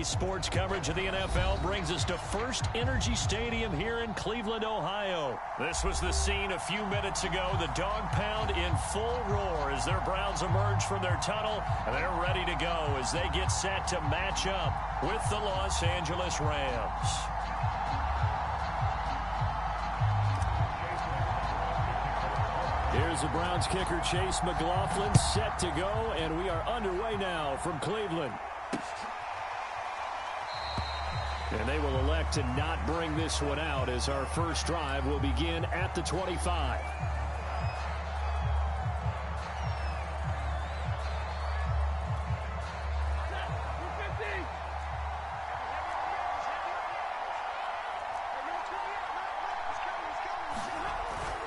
Today's sports coverage of the NFL brings us to First Energy Stadium here in Cleveland, Ohio. This was the scene a few minutes ago. The dog pound in full roar as their Browns emerge from their tunnel, and they're ready to go as they get set to match up with the Los Angeles Rams. Here's the Browns kicker, Chase McLaughlin, set to go, and we are underway now from Cleveland. And they will elect to not bring this one out as our first drive will begin at the 25.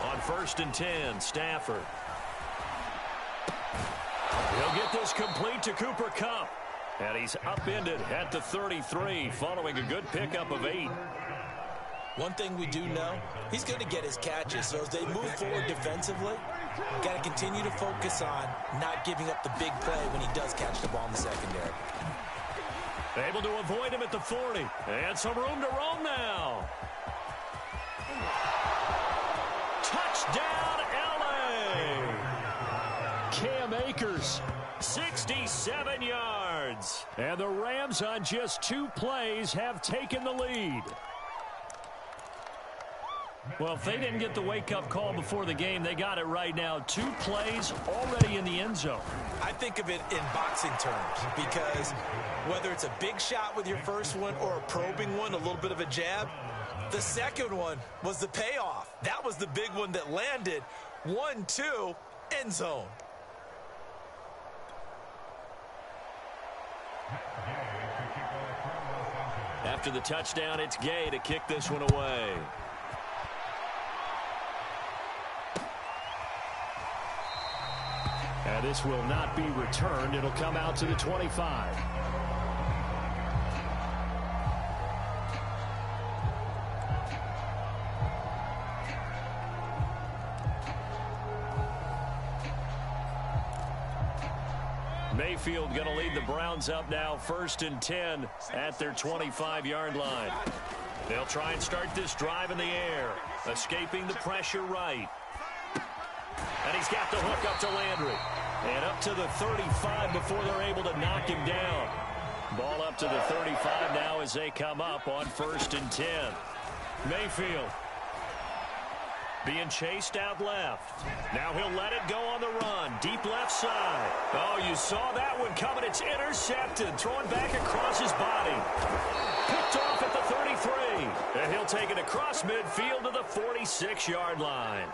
On 1st and 10, Stafford. He'll get this complete to Cooper Kupp. And he's upended at the 33 following a good pickup of 8. One thing we do know, he's going to get his catches. So as they move forward defensively, got to continue to focus on not giving up the big play when he does catch the ball in the secondary. Able to avoid him at the 40. And some room to roam now. Touchdown, L.A. Cam Akers, 67 yards. And the Rams on just 2 plays have taken the lead. Well, if they didn't get the wake-up call before the game, they got it right now. 2 plays already in the end zone. I think of it in boxing terms because whether it's a big shot with your first one or a probing one, a little bit of a jab, the second one was the payoff. That was the big one that landed. 1-2, end zone. After the touchdown, it's Gay to kick this one away. And this will not be returned. It'll come out to the 25. Mayfield going to lead the Browns up now, 1st and 10 at their 25-yard line. They'll try and start this drive in the air, escaping the pressure right. And he's got the hook up to Landry. And up to the 35 before they're able to knock him down. Ball up to the 35 now as they come up on 1st and 10. Mayfield being chased out left. Now he'll let it go on the run. Deep left side. Oh, you saw that one coming. It's intercepted. Throwing back across his body. Picked off at the 33. And he'll take it across midfield to the 46-yard line.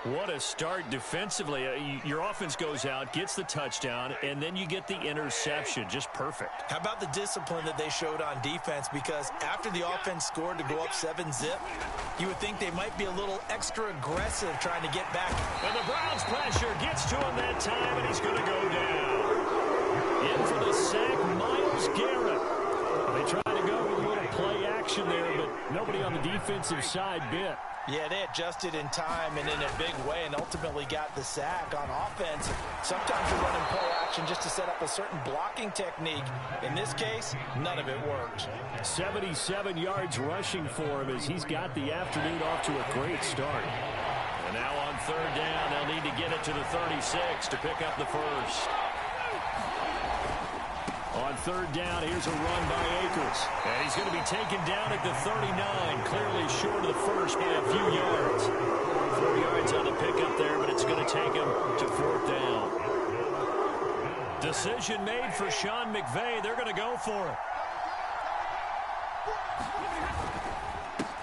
What a start defensively. Your offense goes out, gets the touchdown, and then you get the interception. Just perfect. How about the discipline that they showed on defense? Because after the offense scored to go up 7-zip, you would think they might be a little extra aggressive trying to get back. And the Browns pressure gets to him that time, and he's going to go down. In for the sack, Myles Garrett. They try to go with a little play action there, but nobody on the defensive side bit. Yeah, they adjusted in time and in a big way and ultimately got the sack on offense. Sometimes you're running play action just to set up a certain blocking technique. In this case, none of it worked. 77 yards rushing for him as he's got the afternoon off to a great start. And now on 3rd down, they'll need to get it to the 36 to pick up the first. On 3rd down, here's a run by Akers. And he's going to be taken down at the 39, clearly short of the first by a few yards. 4 yards on the pickup there, but it's going to take him to 4th down. Decision made for Sean McVay. They're going to go for it.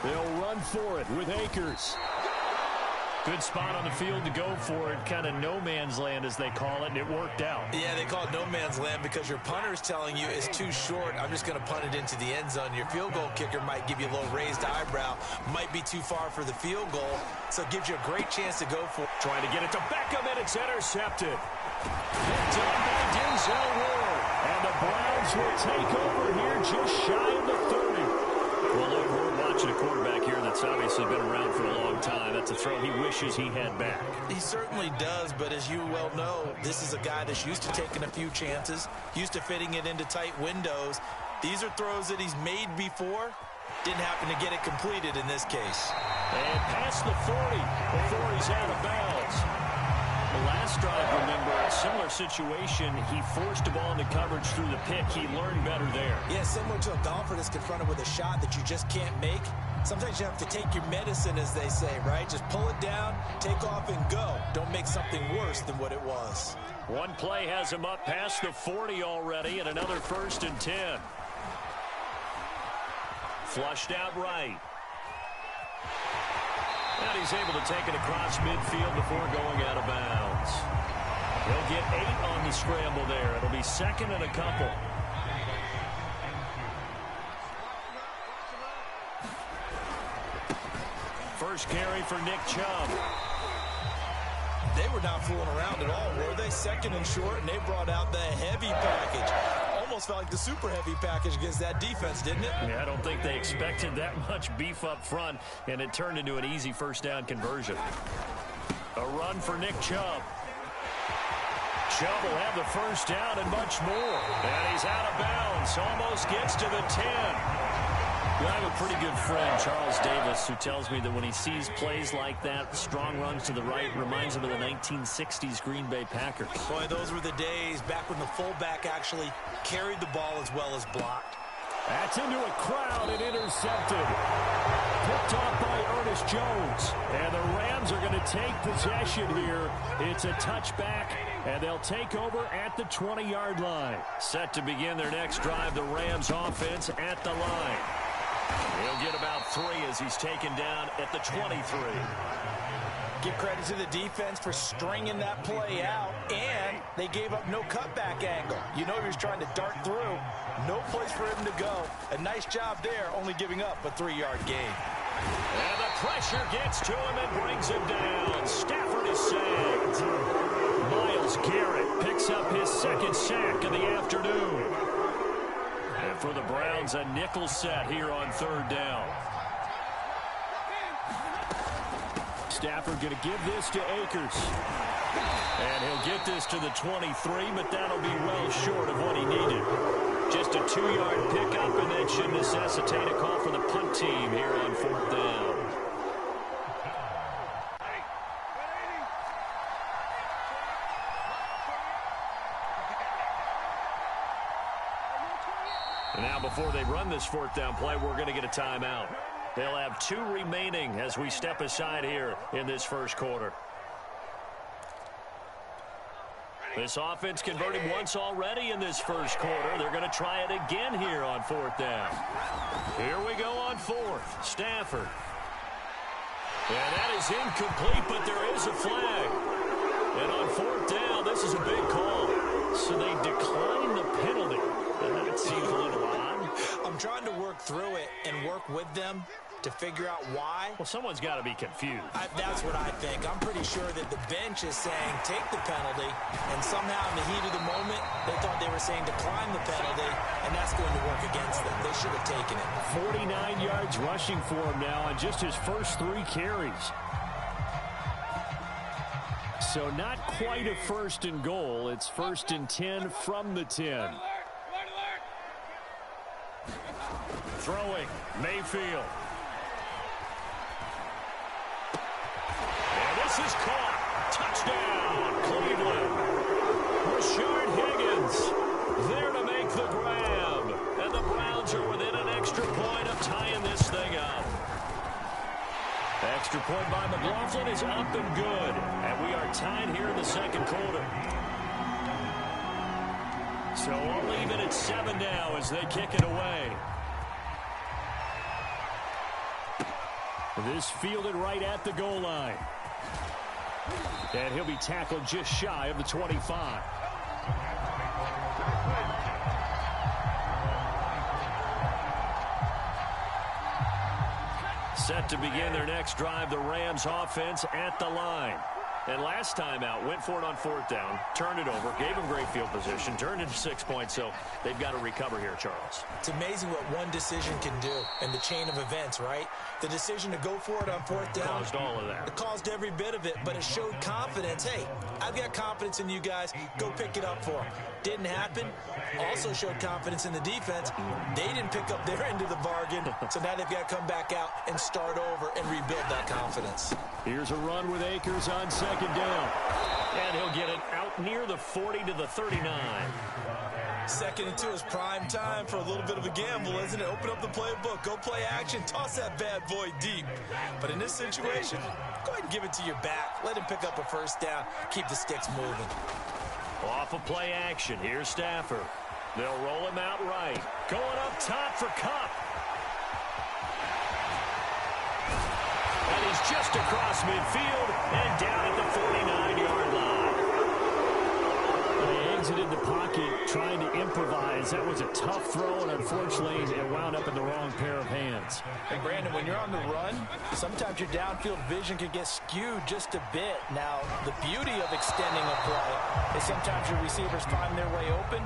They'll run for it with Akers. Good spot on the field to go for it. Kind of no man's land, as they call it, and it worked out. Yeah, they call it no man's land because your punter is telling you it's too short. I'm just going to punt it into the end zone. Your field goal kicker might give you a little raised eyebrow. Might be too far for the field goal, so it gives you a great chance to go for it. Trying to get it to Beckham, and it's intercepted. Picked up by Denzel Ward. And the Browns will take over here just shy of the 30. Well, we're watching a quarterback here that's obviously been around for a long time. That's a throw he wishes he had back. He certainly does, but as you well know, this is a guy that's used to taking a few chances, used to fitting it into tight windows, These are throws that he's made before. Didn't happen to get it completed in this case. And past the 40 before he's out of bounds. The last drive, remember, a similar situation. He forced the ball into coverage through the pick. He learned better there. Yeah, similar to a golfer that's confronted with a shot that you just can't make. Sometimes you have to take your medicine, as they say, right? Just pull it down, take off, and go. Don't make something worse than what it was. One play has him up past the 40 already, and another 1st and 10. Flushed out right. And he's able to take it across midfield before going out of bounds. He'll get 8 on the scramble there. It'll be 2nd and a couple. First carry for Nick Chubb. They were not fooling around at all, were they? 2nd and short, and they brought out the heavy package. Almost felt like the super heavy package against that defense, didn't it? Yeah, I don't think they expected that much beef up front, and it turned into an easy 1st down conversion. A run for Nick Chubb. Chubb will have the 1st down and much more. And he's out of bounds. Almost gets to the 10. I have a pretty good friend, Charles Davis, who tells me that when he sees plays like that, strong runs to the right, reminds him of the 1960s Green Bay Packers. Boy, those were the days back when the fullback actually carried the ball as well as blocked. That's into a crowd and intercepted. Picked off by Ernest Jones. And the Rams are going to take possession here. It's a touchback, and they'll take over at the 20-yard line. Set to begin their next drive, the Rams offense at the line. He'll get about 3 as he's taken down at the 23. Give credit to the defense for stringing that play out, and they gave up no cutback angle. You know he was trying to dart through. No place for him to go. A nice job there, only giving up a 3-yard gain. And the pressure gets to him and brings him down. Stafford is sacked. Myles Garrett picks up his 2nd sack of the afternoon. And for the Browns, a nickel set here on 3rd down. Stafford going to give this to Akers. And he'll get this to the 23, but that'll be well short of what he needed. Just a 2-yard pickup, and that should necessitate a call for the punt team here on 4th down. And now before they run this 4th down play, we're going to get a timeout. They'll have 2 remaining as we step aside here in this 1st quarter. This offense converted once already in this 1st quarter. They're going to try it again here on 4th down. Here we go on 4th. Stafford. And that is incomplete, but there is a flag. And on 4th down, this is a big call. So they decline the penalty. That seems a little odd. I'm trying to work through it and work with them to figure out why. Well, someone's got to be confused. That's what I think. I'm pretty sure that the bench is saying take the penalty, and somehow in the heat of the moment, they thought they were saying decline the penalty, and that's going to work against them. They should have taken it. 49 yards rushing for him now on just his first 3 carries. So not quite a 1st and goal. It's 1st and 10 from the 10. Throwing, Mayfield. And this is caught. Touchdown, Cleveland. Rashard Higgins there to make the grab. And the Browns are within an extra point of tying this thing up. Extra point by McLaughlin is up and good. And we are tied here in the 2nd quarter. So we'll leave it at 7 now as they kick it away. This fielded right at the goal line. And he'll be tackled just shy of the 25. Set to begin their next drive, the Rams offense at the line. And last time out, went for it on 4th down, turned it over, gave them great field position, turned into 6 points, so they've got to recover here, Charles. It's amazing what one decision can do in the chain of events, right? The decision to go for it on 4th down. Caused all of that. It caused every bit of it, but it showed confidence. Hey, I've got confidence in you guys. Go pick it up for them. Didn't happen. Also showed confidence in the defense. They didn't pick up their end of the bargain, so now they've got to come back out and start over and rebuild that confidence. Here's a run with Akers on 2nd down. And he'll get it out near the 40 to the 39. 2nd and 2 is prime time for a little bit of a gamble, isn't it? Open up the playbook, go play action, toss that bad boy deep. But in this situation, go ahead and give it to your back. Let him pick up a 1st down. Keep the sticks moving. Off of play action, here's Stafford. They'll roll him out right. Going up top for Kupp. And he's just across midfield and down at the 49-yard line. They exited the pocket trying to improvise. That was a tough throw, and unfortunately, it wound up in the wrong pair of hands. And Brandon, when you're on the run, sometimes your downfield vision can get skewed just a bit. Now, the beauty of extending a play is sometimes your receivers find their way open,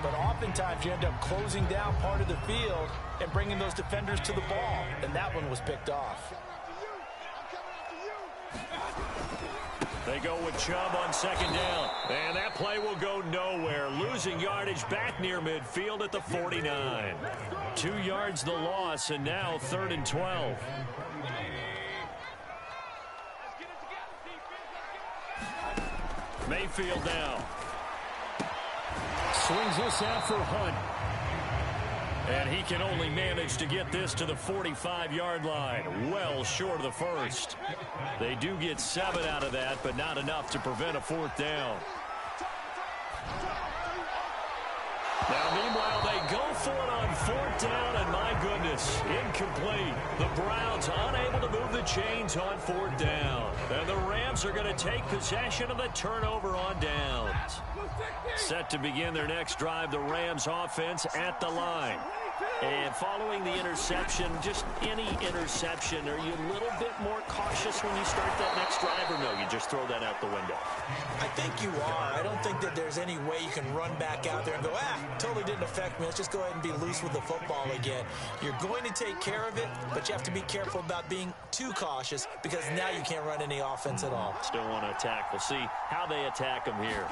but oftentimes you end up closing down part of the field and bringing those defenders to the ball, and that one was picked off. They go with Chubb on 2nd down. And that play will go nowhere. Losing yardage back near midfield at the 49. 2 yards the loss, and now 3rd and 12. Mayfield now. Swings this out for Hunt. And he can only manage to get this to the 45-yard line. Well short of the 1st. They do get 7 out of that, but not enough to prevent a 4th down. Now, meanwhile, they go for it on 4th down, and my goodness, incomplete. The Browns unable to move the chains on 4th down. And the Rams are going to take possession of the turnover on downs. Set to begin their next drive, the Rams offense at the line. And following the interception, just any interception, are you a little bit more cautious when you start that next drive, or no, you just throw that out the window? I think you are. I don't think that there's any way you can run back out there and go, totally didn't affect me. Let's just go ahead and be loose with the football again. You're going to take care of it, but you have to be careful about being too cautious because now you can't run any offense at all. Still want to attack. We'll see how they attack them here.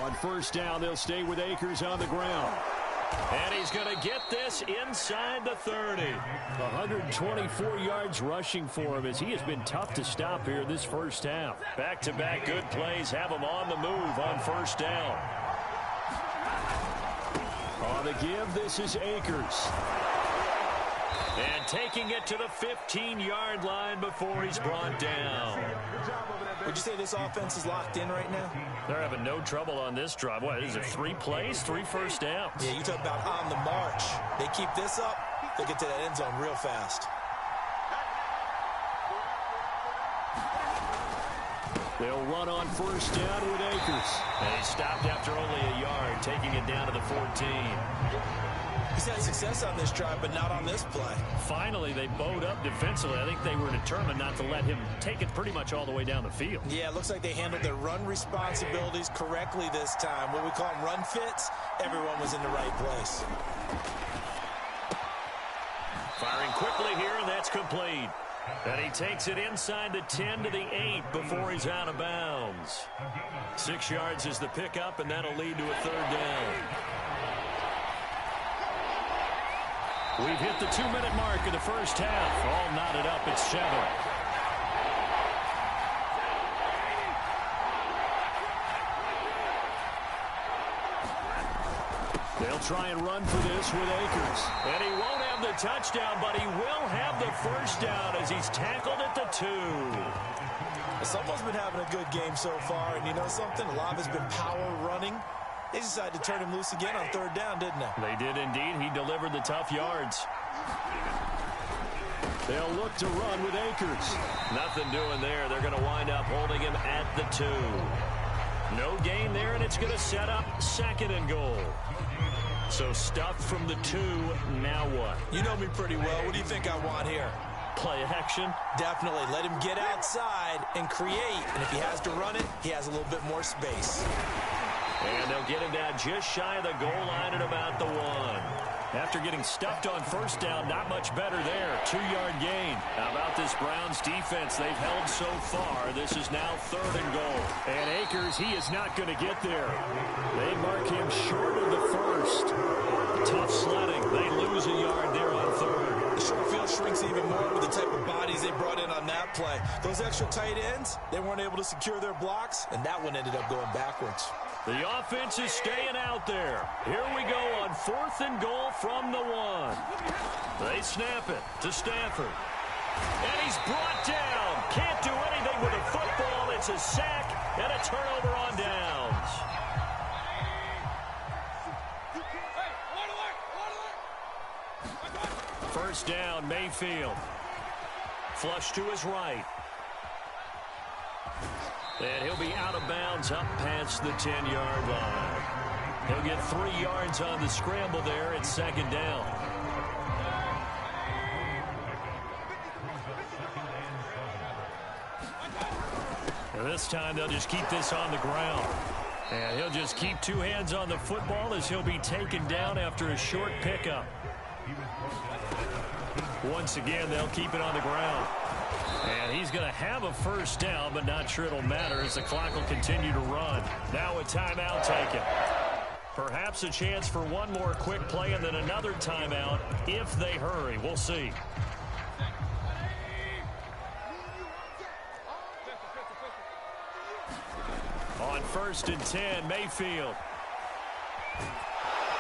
On 1st down, they'll stay with Akers on the ground. And he's going to get this inside the 30. 124 yards rushing for him as he has been tough to stop here this 1st half. Back-to-back good plays have him on the move on 1st down. On the give, this is Akers. And taking it to the 15-yard line before he's brought down. Would you say this offense is locked in right now? They're having no trouble on this drive. What is it, 3 plays, 3 1st downs? Yeah, you talk about on the march. They keep this up, they'll get to that end zone real fast. They'll run on 1st down with Akers. And he stopped after only a yard, taking it down to the 14. He's had success on this drive, but not on this play. Finally, they bowed up defensively. I think they were determined not to let him take it pretty much all the way down the field. Yeah, it looks like they handled their run responsibilities correctly this time. What we call them run fits, everyone was in the right place. Firing quickly here, and that's complete. And he takes it inside the 10 to the 8 before he's out of bounds. 6 yards is the pickup, and that'll lead to a 3rd down. We've hit the 2-minute mark of the 1st half. All knotted up at 7. They'll try and run for this with Akers. And he won't have the touchdown, but he will have the 1st down as he's tackled at the 2. Someone's been having a good game so far, and you know something? A lot of it's been power running. They decided to turn him loose again on 3rd down, didn't they? They did indeed. He delivered the tough yards. They'll look to run with Akers. Nothing doing there. They're going to wind up holding him at the 2. No gain there, and it's going to set up 2nd and goal. So stuffed from the 2, now what? You know me pretty well. What do you think I want here? Play action. Definitely. Let him get outside and create. And if he has to run it, he has a little bit more space. And they'll get him down just shy of the goal line at about the 1. After getting stuffed on first down, not much better there. 2-yard gain. How about this Browns defense? They've held so far. This is now 3rd and goal. And Akers, he is not going to get there. They mark him short of the first. Tough sledding. They lose a yard there on 3rd. The short field shrinks even more with the type of bodies they brought in on that play. Those extra tight ends, they weren't able to secure their blocks, and that one ended up going backwards. The offense is staying out there. Here we go on 4th and goal from the 1. They snap it to Stafford. And he's brought down. Can't do anything with the football. It's a sack and a turnover on downs. First down, Mayfield. Flush to his right. And he'll be out of bounds up past the 10-yard line. He'll get 3 yards on the scramble there at 2nd down. And this time they'll just keep this on the ground. And he'll just keep 2 hands on the football as he'll be taken down after a short pickup. Once again, they'll keep it on the ground. And he's going to have a first down, but not sure it'll matter as the clock will continue to run. Now a timeout taken. Perhaps a chance for one more quick play and then another timeout if they hurry. We'll see. On 1st and 10, Mayfield.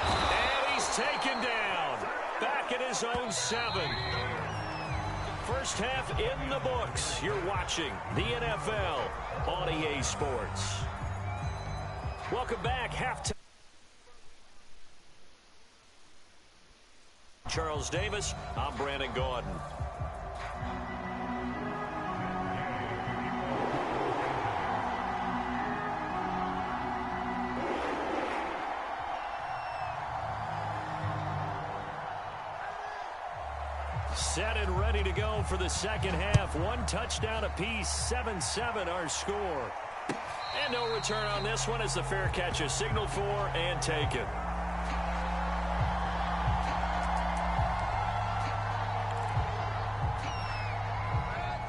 And he's taken down. Back at his own 7. First half in the books. You're watching the NFL on EA Sports. Welcome back. Halftime. Charles Davis. I'm Brandon Gaudin. Set and ready to go for the second half. 1 touchdown apiece, 7-7 our score. And no return on this one as the fair catch is signaled for and taken.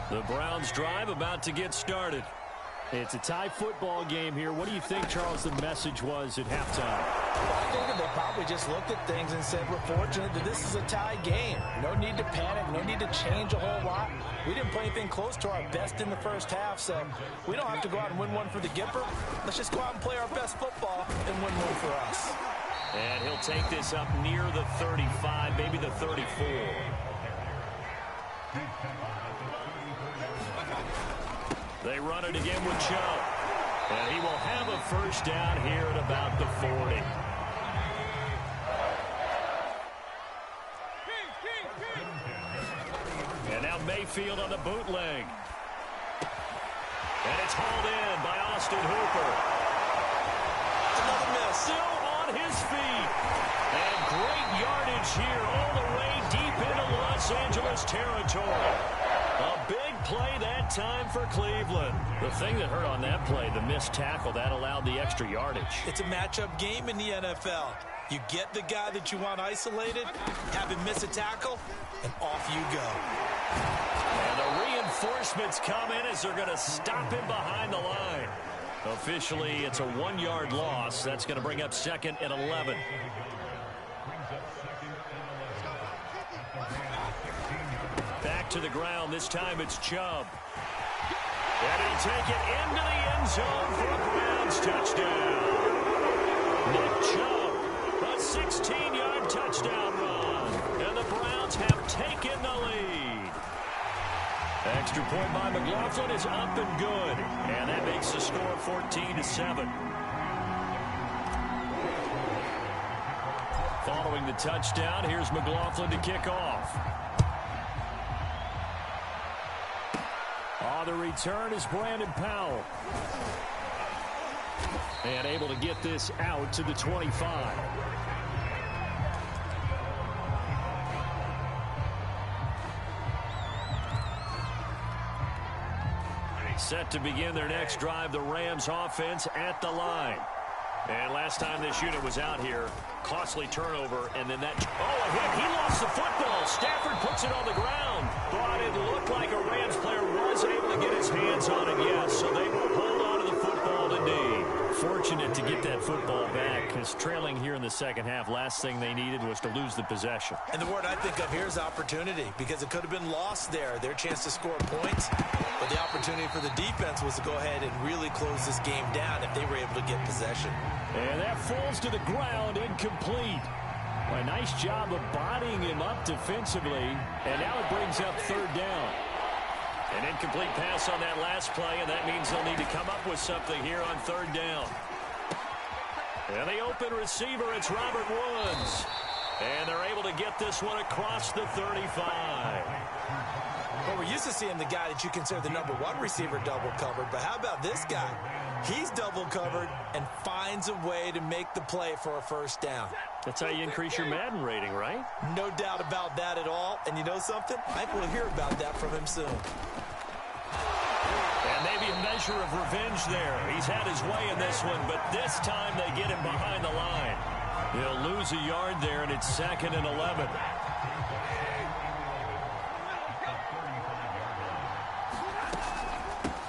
The Browns drive about to get started. It's a tie football game here. What do you think, Charles, the message was at halftime? Well, I think they probably just looked at things and said, we're fortunate that this is a tie game. No need to panic. No need to change a whole lot. We didn't play anything close to our best in the first half, so we don't have to go out and win one for the Gipper. Let's just go out and play our best football and win one for us. And he'll take this up near the 35, maybe the 34. They run it again with Chubb. And he will have a first down here at about the 40. And now Mayfield on the bootleg. And it's hauled in by Austin Hooper. Another miss. Still on his feet. And great yardage here all the way deep into Los Angeles territory. A big play that time for Cleveland. The thing that hurt on that play, the missed tackle, that allowed the extra yardage. It's a matchup game in the NFL. You get the guy that you want isolated, have him miss a tackle, and off you go. And the reinforcements come in as they're going to stop him behind the line. Officially, it's a 1-yard loss. That's going to bring up 2nd and 11. Back to the ground. This time it's Chubb. And he'll take it into the end zone for a Browns touchdown. Nick Chubb, a 16-yard touchdown run. And the Browns have taken the lead. Extra point by McLaughlin is up and good. And that makes the score 14-7. Following the touchdown, here's McLaughlin to kick off. The return is Brandon Powell. And able to get this out to the 25. Set to begin their next drive, the Rams offense at the line. And last time this unit was out here, costly turnover, and then that... Oh, a hit. He lost the football. Stafford puts it on the ground. But it looked like a Rams player was able to get his hands on it, yes. So they will hold on to the football indeed. Fortunate to get that football back, because trailing here in the second half, last thing they needed was to lose the possession. And the word I think of here is opportunity, because it could have been lost there. Their chance to score points. But the opportunity for the defense was to go ahead and really close this game down if they were able to get possession. And that falls to the ground, incomplete. A nice job of bodying him up defensively. And now it brings up third down. An incomplete pass on that last play, and that means they'll need to come up with something here on third down. And the open receiver, it's Robert Woods. And they're able to get this one across the 35. Well, we're used to seeing the guy that you consider the number one receiver double covered, but how about this guy? He's double covered and finds a way to make the play for a first down. That's how you increase your Madden rating, right? No doubt about that at all. And you know something? I think we'll hear about that from him soon. And maybe a measure of revenge there. He's had his way in this one, but this time they get him behind the line. He'll lose a yard there, and it's 2nd and 11.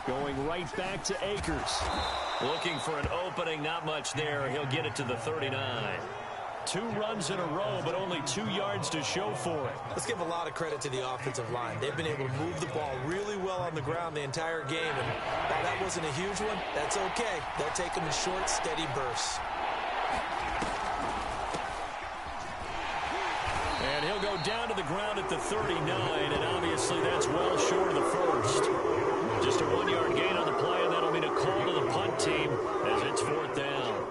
Going right back to Akers. Looking for an opening, not much there. He'll get it to the 39. 2 runs in a row, but only 2 yards to show for it. Let's give a lot of credit to the offensive line. They've been able to move the ball really well on the ground the entire game. And while that wasn't a huge one, that's okay. They'll take them in short, steady bursts. And he'll go down to the ground at the 39, and obviously that's well short of the first. Just a 1-yard gain on the play, and that'll mean a call to the punt team as it's 4th down.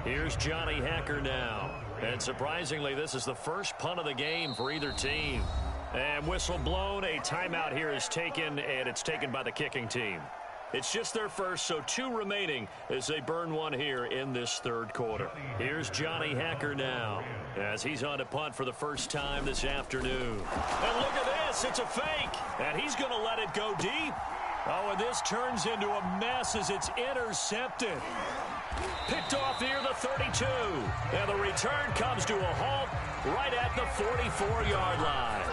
Here's Johnny Hekker now. And surprisingly, this is the first punt of the game for either team. And whistle blown, a timeout here is taken, and it's taken by the kicking team. It's just their first, so 2 remaining as they burn one here in this 3rd quarter. Here's Johnny Hekker now as he's on to punt for the first time this afternoon. And look at this, it's a fake, and he's going to let it go deep. Oh, and this turns into a mess as it's intercepted. Picked off near the 32, and the return comes to a halt right at the 44-yard line.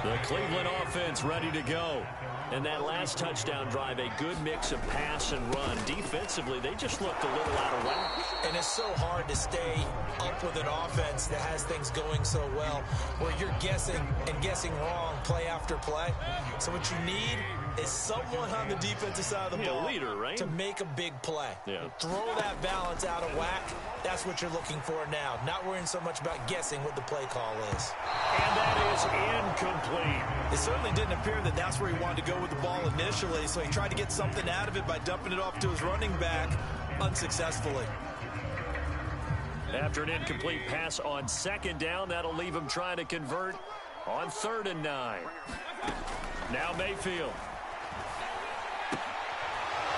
The Cleveland offense ready to go. And that last touchdown drive, a good mix of pass and run. Defensively, they just looked a little out of whack. And it's so hard to stay up with an offense that has things going so well, where you're guessing and guessing wrong play after play. So what you need is someone on the defensive side of the ball leader, right? to make a big play. Yeah. Throw that balance out of whack. That's what you're looking for now. Not worrying so much about guessing what the play call is. And that is incomplete. It certainly didn't appear that that's where he wanted to go with the ball initially, so he tried to get something out of it by dumping it off to his running back unsuccessfully. After an incomplete pass on 2nd down, that'll leave him trying to convert on 3rd and 9. Now Mayfield.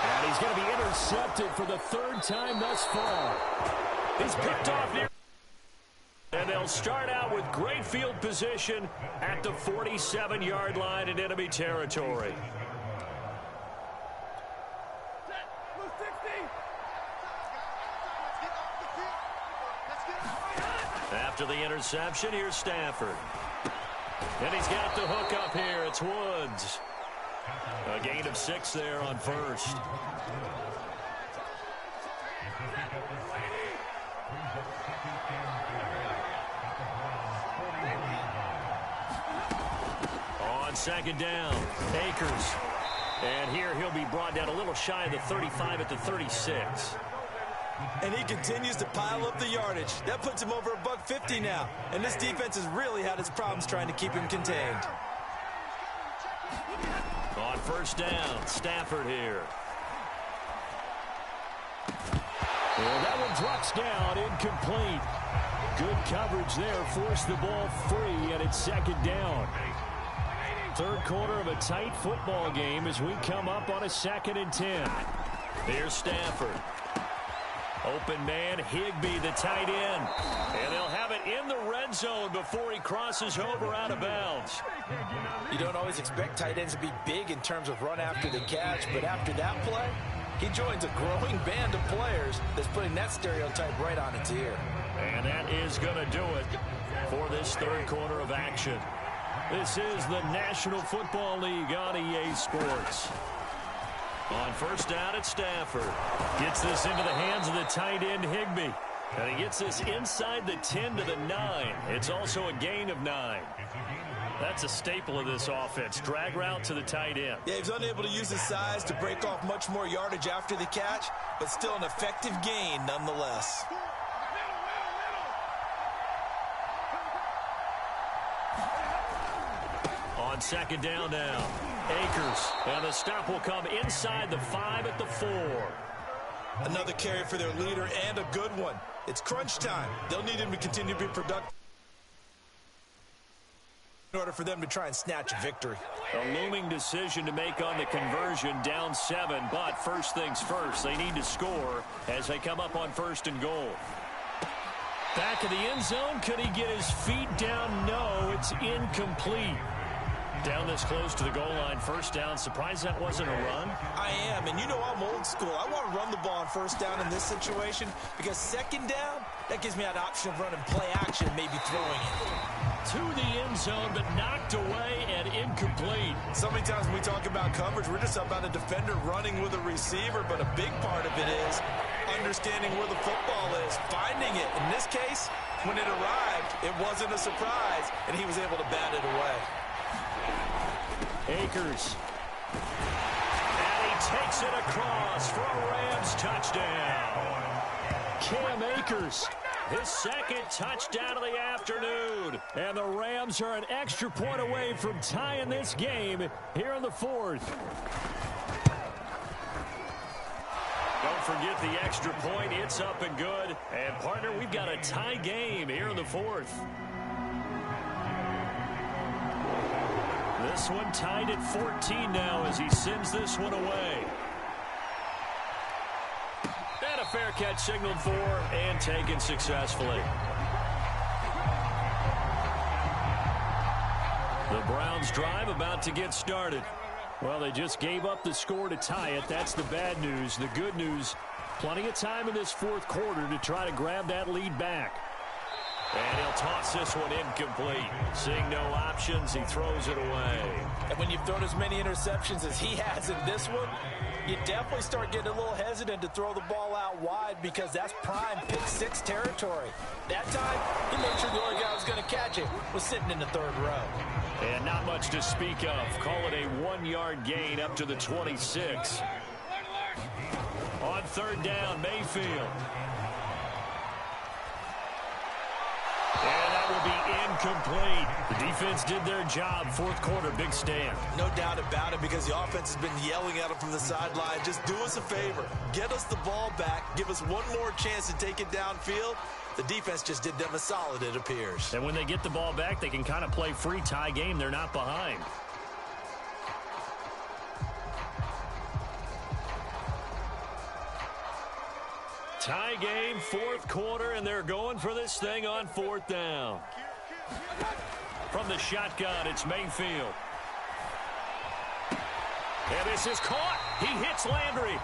And he's going to be intercepted for the 3rd time thus far. He's picked off near. And they'll start out with great field position at the 47-yard line in enemy territory. After the interception, here's Stafford. And he's got the hook up here. It's Woods. A gain of 6 there on 1st. On 2nd down, Akers. And here he'll be brought down a little shy of the 35 at the 36. And he continues to pile up the yardage. That puts him over $150 now. And this defense has really had its problems trying to keep him contained. On 1st down, Stafford here. Well, that one drops down, incomplete. Good coverage there, forced the ball free, and it's 2nd down. 3rd quarter of a tight football game as we come up on a 2nd and 10. Here's Stafford. Open man, Higbee, the tight end. And they'll have it in the red zone before he crosses over out of bounds. You don't always expect tight ends to be big in terms of run after the catch, but after that play, he joins a growing band of players that's putting that stereotype right on its ear. And that is going to do it for this third quarter of action. This is the National Football League on EA Sports. On first down at Stafford. Gets this into the hands of the tight end Higbee. And he gets this inside the 10 to the 9. It's also a gain of 9. That's a staple of this offense. Drag route to the tight end. Yeah, he's unable to use his size to break off much more yardage after the catch, but still an effective gain nonetheless. On second down now, Akers. And the stop will come inside the 5 at the 4. Another carry for their leader and a good one. It's crunch time. They'll need him to continue to be productive in order for them to try and snatch a victory. A looming decision to make on the conversion, down 7, but first things first, they need to score as they come up on first and goal. Back of the end zone, could he get his feet down? No, it's incomplete. Down this close to the goal line, first down. Surprised that wasn't a run? I am, and you know I'm old school. I want to run the ball on first down in this situation because second down, that gives me an option of running play action, maybe throwing it. To the end zone, but knocked away and incomplete. So many times when we talk about coverage, we're just about a defender running with a receiver, but a big part of it is understanding where the football is, finding it. In this case, when it arrived, it wasn't a surprise, and he was able to bat it away. Akers. And he takes it across for a Rams touchdown. Cam Akers, his second touchdown of the afternoon. And the Rams are an extra point away from tying this game here in the fourth. Don't forget the extra point. It's up and good. And, partner, we've got a tie game here in the fourth. This one tied at 14 now as he sends this one away. And a fair catch signaled for and taken successfully. The Browns drive about to get started. Well, they just gave up the score to tie it. That's the bad news. The good news, plenty of time in this fourth quarter to try to grab that lead back. And he'll toss this one incomplete. Seeing no options, he throws it away. And when you've thrown as many interceptions as he has in this one, you definitely start getting a little hesitant to throw the ball out wide because that's prime pick six territory. That time, he made sure the only guy who was going to catch it was sitting in the third row. And not much to speak of. Call it a 1-yard gain up to the 26. On third down, Mayfield. And that will be incomplete. The defense did their job. Fourth quarter, big stand. No doubt about it because the offense has been yelling at him from the sideline. Just do us a favor. Get us the ball back. Give us one more chance to take it downfield. The defense just did them a solid, it appears. And when they get the ball back, they can kind of play free tie game. They're not behind. Tie game, fourth quarter, and they're going for this thing on fourth down. From the shotgun, it's Mayfield. And this is caught. He hits Landry.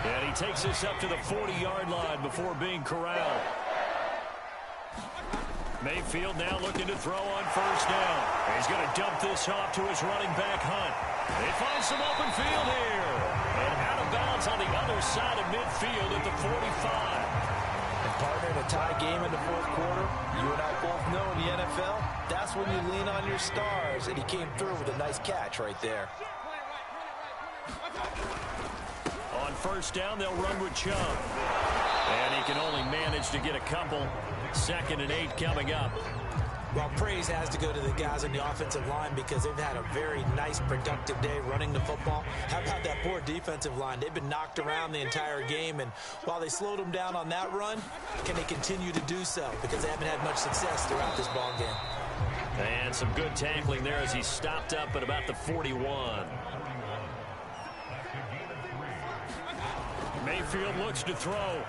And he takes this up to the 40-yard line before being corralled. Mayfield now looking to throw on first down. He's going to dump this off to his running back, Hunt. They find some open field here. And out of bounds on the other side of midfield at the 45. And partner, in a tie game in the fourth quarter, you and I both know in the NFL, that's when you lean on your stars. And he came through with a nice catch right there. On first down, they'll run with Chubb. And he can only manage to get a couple. 2nd and 8 coming up. Well, praise has to go to the guys on the offensive line because they've had a very nice, productive day running the football. How about that poor defensive line? They've been knocked around the entire game, and while they slowed them down on that run, can they continue to do so? Because they haven't had much success throughout this ball game. And some good tackling there as he stopped up at about the 41. Mayfield looks to throw.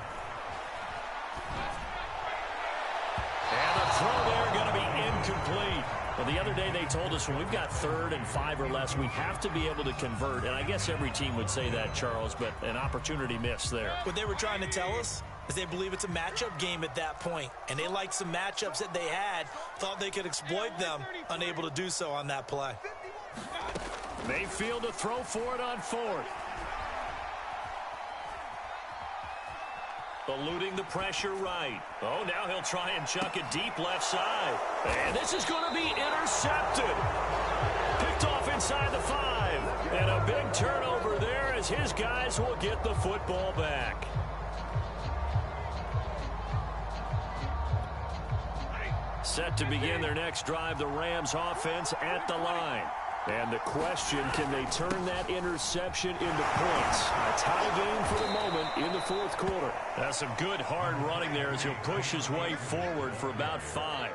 incomplete. Well, the other day they told us when we've got 3rd and 5 or less, we have to be able to convert. And I guess every team would say that, Charles, but an opportunity missed there. What they were trying to tell us is they believe it's a matchup game at that point. And they liked some matchups that they had, thought they could exploit them, unable to do so on that play. Mayfield to throw for it on 4th. Eluding the pressure right. Oh, now he'll try and chuck it deep left side. And this is going to be intercepted. Picked off inside the 5. And a big turnover there as his guys will get the football back. Set to begin their next drive, the Rams offense at the line. And the question, can they turn that interception into points? A tie game for the moment in the 4th quarter. That's some good hard running there as he'll push his way forward for about 5.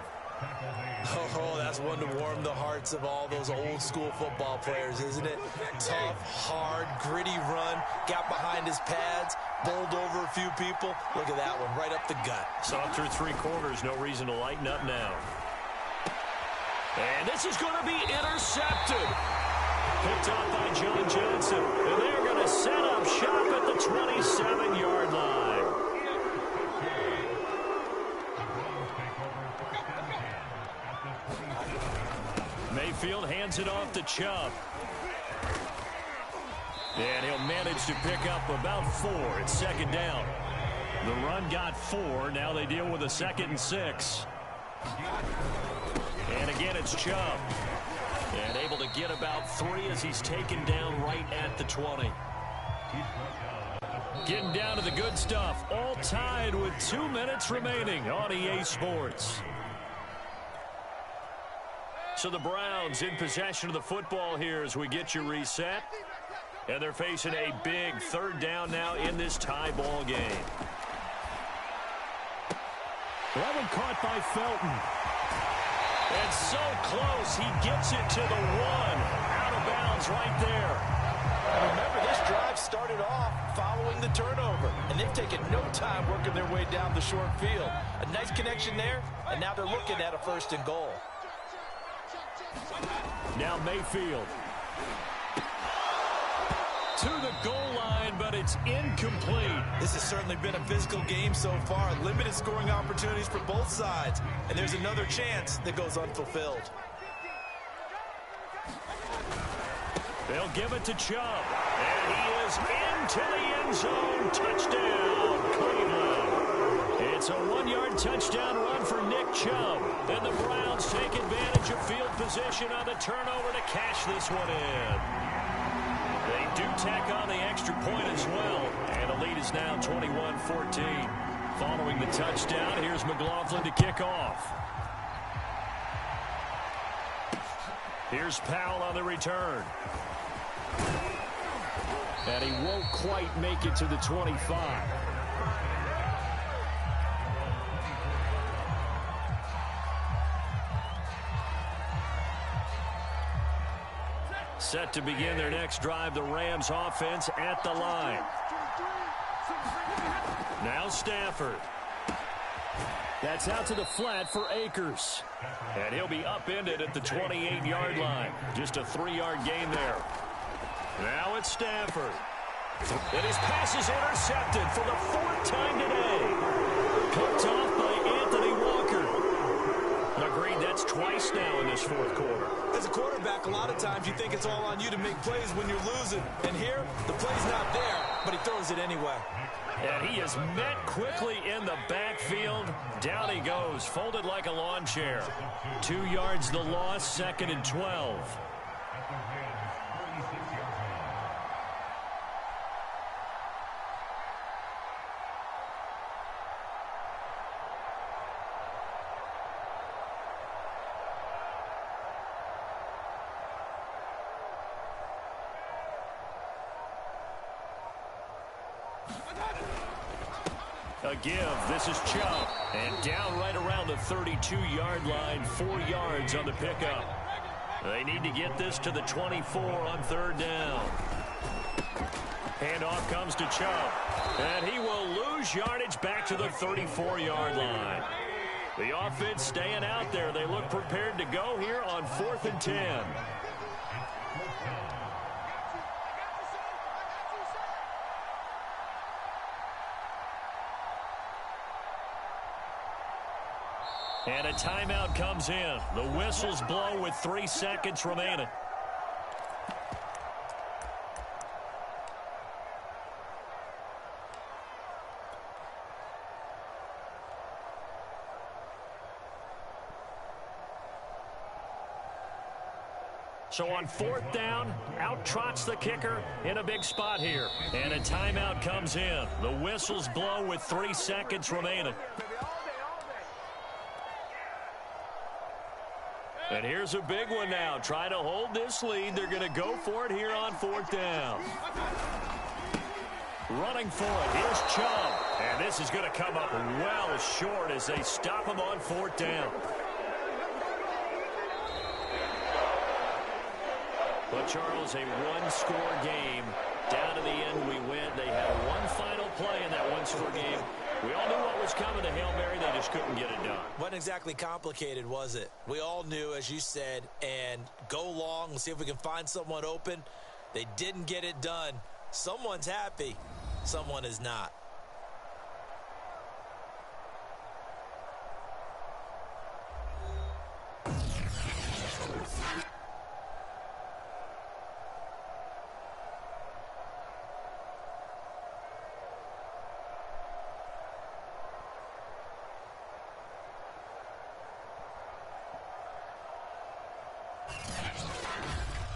Oh, that's one to warm the hearts of all those old school football players, isn't it? Tough, hard, gritty run, got behind his pads, bowled over a few people. Look at that one, right up the gut. Saw through 3 quarters, no reason to lighten up now. And this is going to be intercepted. Picked off by John Johnson. And they're going to set up shop at the 27-yard line. Mayfield hands it off to Chubb. And he'll manage to pick up about 4. It's 2nd down. The run got 4. Now they deal with a 2nd and 6. And again, it's Chubb. And able to get about 3 as he's taken down right at the 20. Getting down to the good stuff. All tied with 2 minutes remaining on EA Sports. So the Browns in possession of the football here as we get you reset. And they're facing a big 3rd down now in this tie ball game. That one caught by Felton. And so close, he gets it to the 1. Out of bounds right there. Remember, this drive started off following the turnover, and they've taken no time working their way down the short field. A nice connection there, and now they're looking at a 1st and goal. Now Mayfield. To the goal line, but it's incomplete. This has certainly been a physical game so far. Limited scoring opportunities for both sides. And there's another chance that goes unfulfilled. They'll give it to Chubb. And he is into the end zone. Touchdown, Cleveland. It's a 1-yard touchdown run for Nick Chubb. Then the Browns take advantage of field position on the turnover to cash this one in. They do tack on the extra point as well. And the lead is now 21-14. Following the touchdown, here's McLaughlin to kick off. Here's Powell on the return. And he won't quite make it to the 25. Set to begin their next drive, the Rams offense at the line. Now Stafford. That's out to the flat for Akers. And he'll be upended at the 28-yard line. Just a 3-yard gain there. Now it's Stafford. And his pass is intercepted for the 4th time today. Picked off by Anthony Walker. Agreed, that's twice now in this 4th quarter. As a quarterback, a lot of times you think it's all on you to make plays when you're losing. And here, the play's not there, but he throws it anyway. And he is met quickly in the backfield. Down he goes, folded like a lawn chair. 2 yards the loss, 2nd and 12. A give. This is Chubb. And down right around the 32-yard line. 4 yards on the pickup. They need to get this to the 24 on 3rd down. Handoff comes to Chubb. And he will lose yardage back to the 34-yard line. The offense staying out there. They look prepared to go here on 4th and 10. And a timeout comes in. The whistles blow with 3 seconds remaining. So on 4th down, out trots the kicker in a big spot here. And a timeout comes in. The whistles blow with 3 seconds remaining. And here's a big one now. Trying to hold this lead. They're going to go for it here on 4th down. Running for it. Here's Chubb. And this is going to come up well short as they stop him on 4th down. But, Charles, a one-score game. Down to the end, we win. They had one final play in that one-score game. We all knew what was coming. The Hail Mary, they just couldn't get it done. Wasn't exactly complicated, was it? We all knew, as you said, and go long. Let's see if we can find someone open. They didn't get it done. Someone's happy. Someone is not.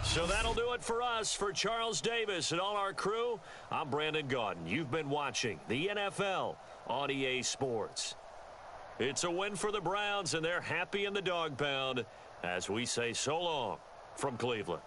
So that'll do it for us. For Charles Davis and all our crew, I'm Brandon Gaudin. You've been watching the NFL on EA Sports. It's a win for the Browns, and they're happy in the dog pound as we say so long from Cleveland.